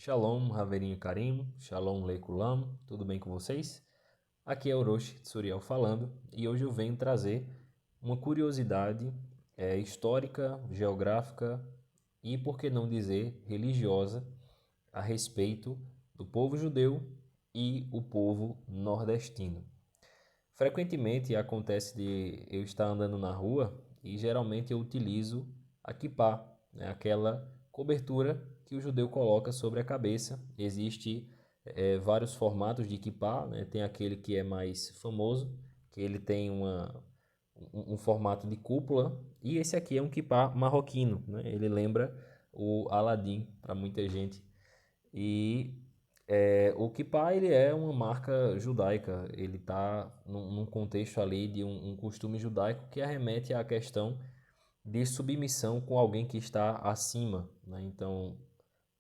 Shalom, Haverinho Karim, Shalom Leikulam, tudo bem com vocês? Aqui é Orochi Tsuriel falando e hoje eu venho trazer uma curiosidade histórica, geográfica e, por que não dizer, religiosa a respeito do povo judeu e o povo nordestino. Frequentemente acontece de eu estar andando na rua e geralmente eu utilizo a kippah, né, aquela cobertura que o judeu coloca sobre a cabeça. Existe vários formatos de kippah, né? Tem aquele que é mais famoso, que ele tem um formato de cúpula, e esse aqui é um kippah marroquino, né? Ele lembra o Aladim para muita gente. E o kippah ele é uma marca judaica, ele está num contexto ali de um costume judaico que arremete à questão de submissão com alguém que está acima, né? Então,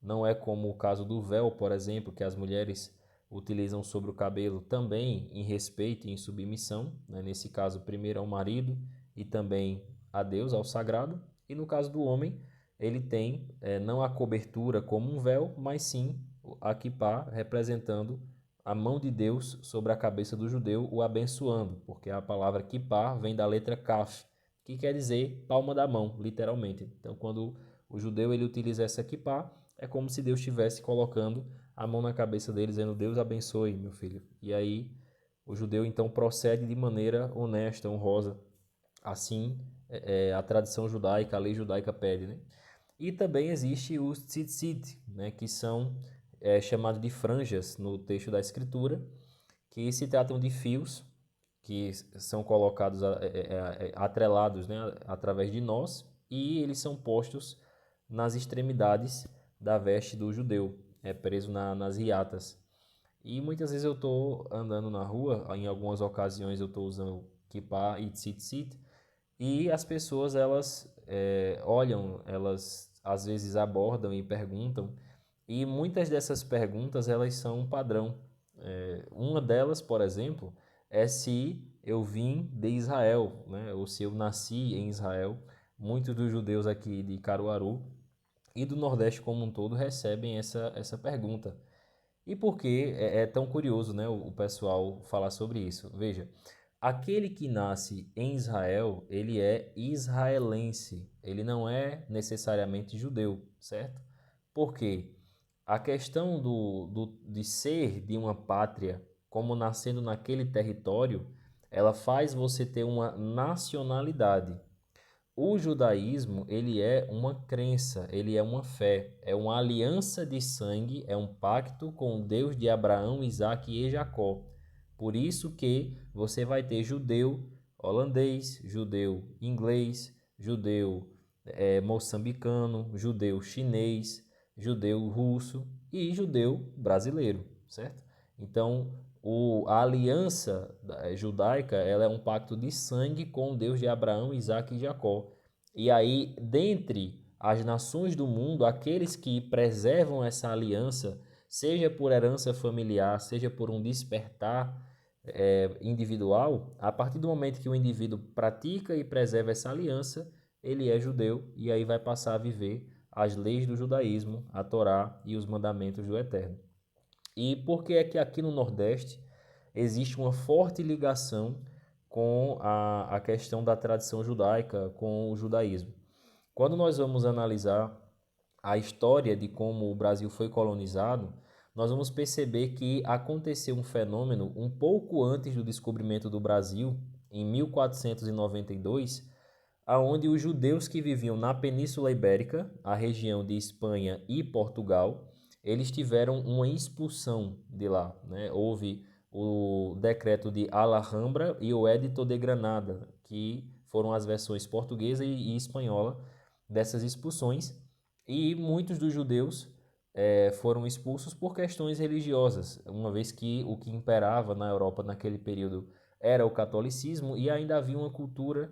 não é como o caso do véu, por exemplo, que as mulheres utilizam sobre o cabelo também em respeito e em submissão, né? Nesse caso, primeiro ao marido e também a Deus, ao sagrado. E no caso do homem, ele tem não a cobertura como um véu, mas sim a kippah representando a mão de Deus sobre a cabeça do judeu, o abençoando, porque a palavra kippah vem da letra kaf, que quer dizer palma da mão, literalmente. Então, quando o judeu ele utiliza essa kippah, é como se Deus estivesse colocando a mão na cabeça dele, dizendo: Deus abençoe, meu filho. E aí o judeu então procede de maneira honesta, honrosa. Assim, a tradição judaica, a lei judaica pede, né? E também existe os tzitzit, né, que são chamados de franjas no texto da escritura, que se tratam de fios que são colocados, atrelados, né, através de nós, e eles são postos nas extremidades da veste do judeu, preso nas hiatas. E muitas vezes eu estou andando na rua, em algumas ocasiões eu estou usando kippah e tzitzit, e as pessoas elas olham, elas às vezes abordam e perguntam, e muitas dessas perguntas elas são um padrão. Uma delas, por exemplo, é se eu vim de Israel, né? Ou se eu nasci em Israel. Muitos dos judeus aqui de Caruaru e do Nordeste como um todo recebem essa pergunta. E por que é tão curioso, né, o pessoal falar sobre isso? Veja, aquele que nasce em Israel, ele é israelense, ele não é necessariamente judeu, certo? Por quê? A questão de ser de uma pátria, como nascendo naquele território, ela faz você ter uma nacionalidade. O judaísmo, ele é uma crença, ele é uma fé, é uma aliança de sangue, é um pacto com o Deus de Abraão, Isaque e Jacó. Por isso que você vai ter judeu holandês, judeu inglês, judeu moçambicano, judeu chinês, judeu russo e judeu brasileiro, certo? Então, a aliança judaica ela é um pacto de sangue com o Deus de Abraão, Isaque e Jacó. E aí, dentre as nações do mundo, aqueles que preservam essa aliança, seja por herança familiar, seja por um despertar individual, a partir do momento que o indivíduo pratica e preserva essa aliança, ele é judeu e aí vai passar a viver as leis do judaísmo, a Torá e os mandamentos do Eterno. E por que é que aqui no Nordeste existe uma forte ligação com a questão da tradição judaica, com o judaísmo? Quando nós vamos analisar a história de como o Brasil foi colonizado, nós vamos perceber que aconteceu um fenômeno um pouco antes do descobrimento do Brasil, em 1492, aonde os judeus que viviam na Península Ibérica, a região de Espanha e Portugal, eles tiveram uma expulsão de lá, né? Houve o decreto de Alhambra e o Edito de Granada, que foram as versões portuguesa e espanhola dessas expulsões, e muitos dos judeus foram expulsos por questões religiosas, uma vez que o que imperava na Europa naquele período era o catolicismo e ainda havia uma cultura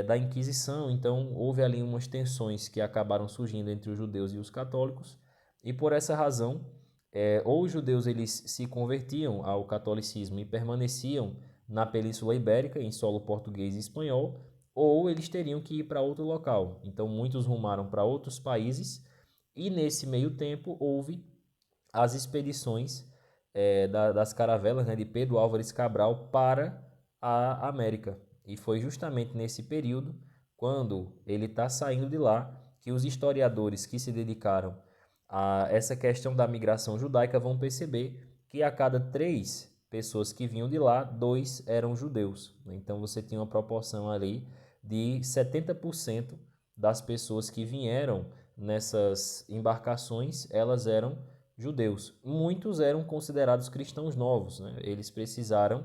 da Inquisição, então houve ali umas tensões que acabaram surgindo entre os judeus e os católicos, e por essa razão, ou os judeus eles se convertiam ao catolicismo e permaneciam na Península Ibérica, em solo português e espanhol, ou eles teriam que ir para outro local. Então muitos rumaram para outros países, e nesse meio tempo houve as expedições das caravelas, né, de Pedro Álvares Cabral para a América. E foi justamente nesse período, quando ele está saindo de lá, que os historiadores que se dedicaram a essa questão da migração judaica vão perceber que a cada 3 pessoas que vinham de lá, 2 eram judeus. Então você tinha uma proporção ali de 70% das pessoas que vieram nessas embarcações, elas eram judeus. Muitos eram considerados cristãos novos, né? Eles precisaram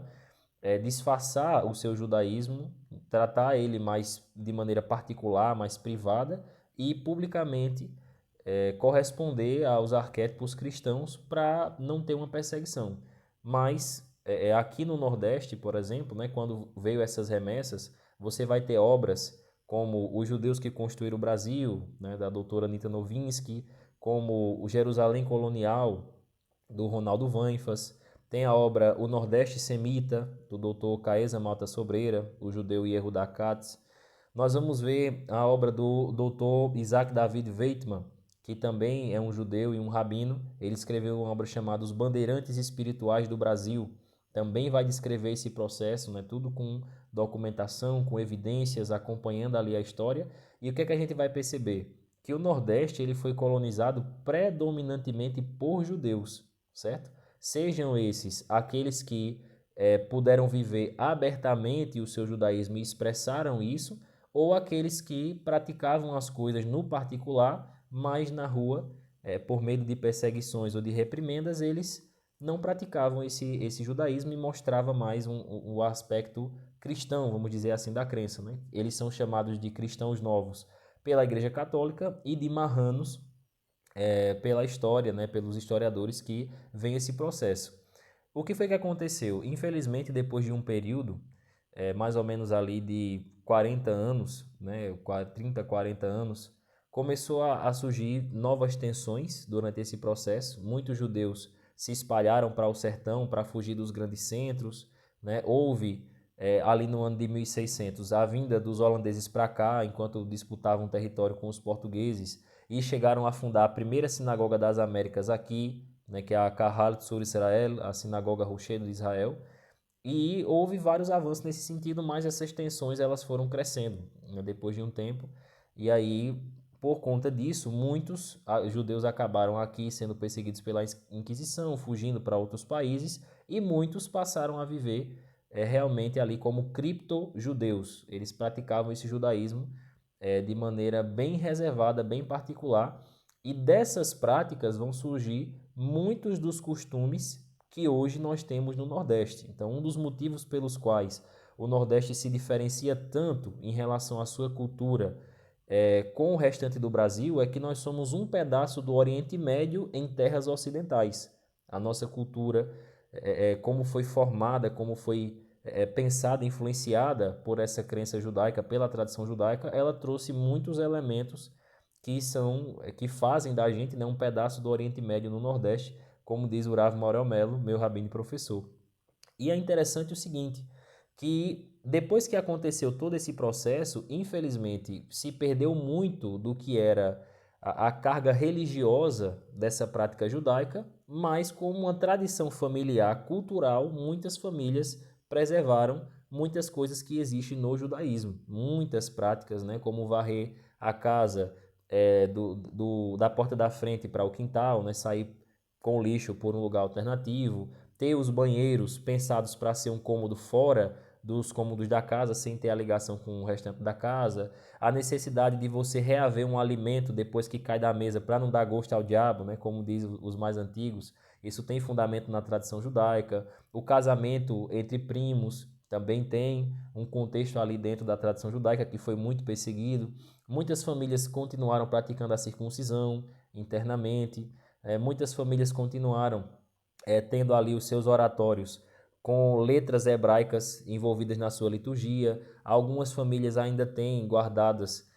disfarçar o seu judaísmo, tratar ele mais de maneira particular, mais privada e publicamente corresponder aos arquétipos cristãos para não ter uma perseguição. Mas aqui no Nordeste, por exemplo, né, quando veio essas remessas, você vai ter obras como Os Judeus que Construíram o Brasil, né, da doutora Anita Novinsky, como o Jerusalém Colonial, do Ronaldo Vanfas, tem a obra O Nordeste Semita, do doutor Caesa Malta Sobreira, o judeu Yehuda Katz. Nós vamos ver a obra do doutor Isaac David Weitman, que também é um judeu e um rabino. Ele escreveu uma obra chamada Os Bandeirantes Espirituais do Brasil. Também vai descrever esse processo, né? Tudo com documentação, com evidências, acompanhando ali a história. E o que é que a gente vai perceber? Que o Nordeste ele foi colonizado predominantemente por judeus, certo? Sejam esses aqueles que puderam viver abertamente o seu judaísmo e expressaram isso, ou aqueles que praticavam as coisas no particular, mas na rua, por medo de perseguições ou de reprimendas, eles não praticavam esse judaísmo e mostrava mais um aspecto cristão, vamos dizer assim, da crença, né? Eles são chamados de cristãos novos pela Igreja Católica e de marranos pela história, né, pelos historiadores que veem esse processo. O que foi que aconteceu? Infelizmente, depois de um período, mais ou menos ali de 40 anos, né, 30, 40 anos, começou a surgir novas tensões durante esse processo. Muitos judeus se espalharam para o sertão para fugir dos grandes centros, né? Houve, ali no ano de 1600, a vinda dos holandeses para cá, enquanto disputavam território com os portugueses, e chegaram a fundar a primeira sinagoga das Américas aqui, né, que é a Kahal Tzur Israel, a sinagoga Rochedo de Israel. E houve vários avanços nesse sentido, mas essas tensões elas foram crescendo, né, depois de um tempo. E aí, por conta disso, muitos judeus acabaram aqui sendo perseguidos pela Inquisição, fugindo para outros países, e muitos passaram a viver realmente ali como cripto-judeus. Eles praticavam esse judaísmo de maneira bem reservada, bem particular, e dessas práticas vão surgir muitos dos costumes que hoje nós temos no Nordeste. Então, um dos motivos pelos quais o Nordeste se diferencia tanto em relação à sua cultura com o restante do Brasil é que nós somos um pedaço do Oriente Médio em terras ocidentais. A nossa cultura, como foi formada, como foi pensada, influenciada por essa crença judaica, pela tradição judaica, ela trouxe muitos elementos que fazem da gente, né, um pedaço do Oriente Médio no Nordeste, como diz o Rav Maurel Melo, meu rabino e professor. E é interessante o seguinte, que depois que aconteceu todo esse processo, infelizmente, se perdeu muito do que era a carga religiosa dessa prática judaica, mas como uma tradição familiar, cultural, muitas famílias preservaram muitas coisas que existem no judaísmo. Muitas práticas, né, como varrer a casa da porta da frente para o quintal, né, sair com lixo por um lugar alternativo, ter os banheiros pensados para ser um cômodo fora dos cômodos da casa, sem ter a ligação com o restante da casa, a necessidade de você reaver um alimento depois que cai da mesa para não dar gosto ao diabo, né, como diz os mais antigos, isso tem fundamento na tradição judaica. O casamento entre primos também tem um contexto ali dentro da tradição judaica que foi muito perseguido. Muitas famílias continuaram praticando a circuncisão internamente, muitas famílias continuaram tendo ali os seus oratórios com letras hebraicas envolvidas na sua liturgia. Algumas famílias ainda têm guardadas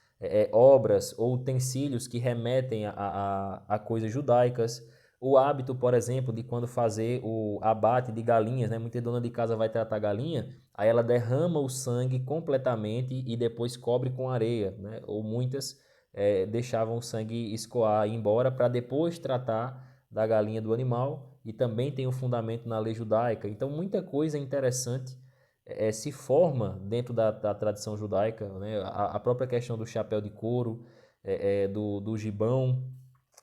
obras ou utensílios que remetem a coisas judaicas. O hábito, por exemplo, de quando fazer o abate de galinhas, né? Muita dona de casa vai tratar galinha, aí ela derrama o sangue completamente e depois cobre com areia, né? Ou muitas deixavam o sangue escoar e ir embora para depois tratar da galinha do animal e também tem o fundamento na lei judaica. Então, muita coisa interessante se forma dentro da tradição judaica, né? A própria questão do chapéu de couro, do gibão,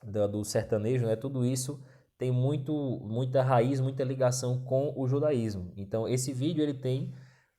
do sertanejo, né? Tudo isso tem muita raiz, muita ligação com o judaísmo. Então, esse vídeo ele tem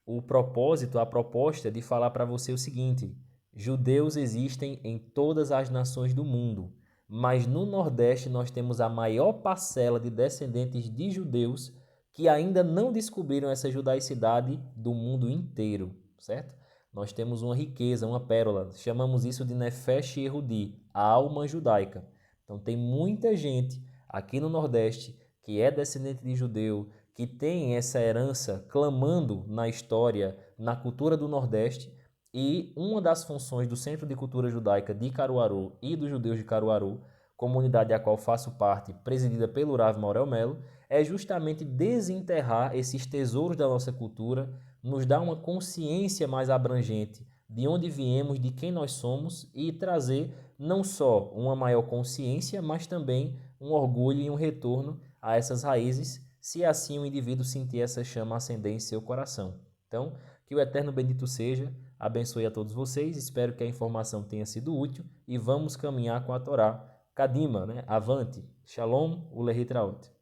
o propósito, a proposta de falar para você o seguinte: judeus existem em todas as nações do mundo, mas no Nordeste nós temos a maior parcela de descendentes de judeus que ainda não descobriram essa judaicidade do mundo inteiro, certo? Nós temos uma riqueza, uma pérola, chamamos isso de Nefesh Yehudi, a alma judaica. Então tem muita gente aqui no Nordeste que é descendente de judeu, que tem essa herança clamando na história, na cultura do Nordeste, e uma das funções do Centro de Cultura Judaica de Caruaru e dos judeus de Caruaru, comunidade a qual faço parte, presidida pelo Rav Maurel Melo, é justamente desenterrar esses tesouros da nossa cultura, nos dar uma consciência mais abrangente de onde viemos, de quem nós somos e trazer não só uma maior consciência, mas também um orgulho e um retorno a essas raízes, se assim o indivíduo sentir essa chama acender em seu coração. Então, que o Eterno bendito seja, abençoe a todos vocês, espero que a informação tenha sido útil e vamos caminhar com a Torá. Kadima, né? Avante, Shalom, Ulehitraot.